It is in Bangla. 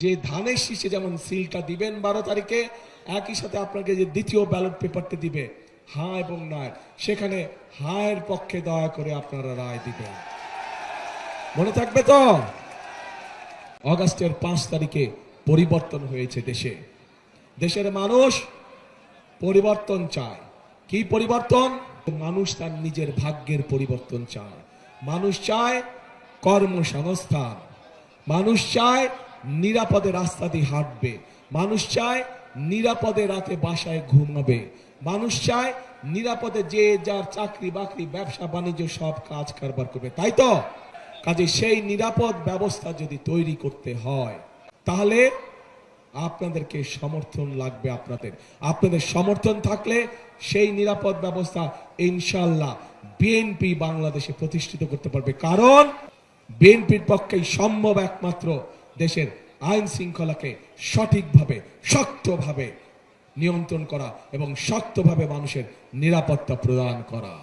যে ধানের শীষে যেমন সিলটা দিবেন 12 তারিখে, একই সাথে আপনাকে যে দ্বিতীয় ব্যালট পেপারটি দিবে হ্যাঁ এবং না, সেখানে হায়ের পক্ষে দয়া করে আপনারা রায় দিবেন। মনে থাকবে তো? অগাস্টের 5 তারিখে পরিবর্তন হয়েছে দেশে। দেশের মানুষ পরিবর্তন চায়। কি পরিবর্তন? মানুষ তার নিজের ভাগ্যের পরিবর্তন চায়। মানুষ চায় কর্মসংস্থান, মানুষ চায় নিরাপদে রাস্তা দিয়ে হাঁটবে, মানুষ চায় নিরাপদে রাতে বাসায় ঘুমাবে, মানুষ চায় নিরাপদে যে যার চাকরি বাকরি ব্যবসা বাণিজ্য সব কাজ কারবার করবে। তাই তো? কাজে সেই নিরাপদ ব্যবস্থা যদি তৈরি করতে হয় তাহলে আপনাদেরকে সমর্থন লাগবে। আপনাদের সমর্থন থাকলে সেই নিরাপদ ব্যবস্থা ইনশাআল্লাহ বিএনপি বাংলাদেশে প্রতিষ্ঠিত করতে পারবে। কারণ বিএনপির পক্ষেই সম্ভব একমাত্র দেশের আইন শৃঙ্খলাকে সঠিকভাবে শক্তভাবে নিয়ন্ত্রণ করা এবং শক্তভাবে মানুষের নিরাপত্তা প্রদান করা।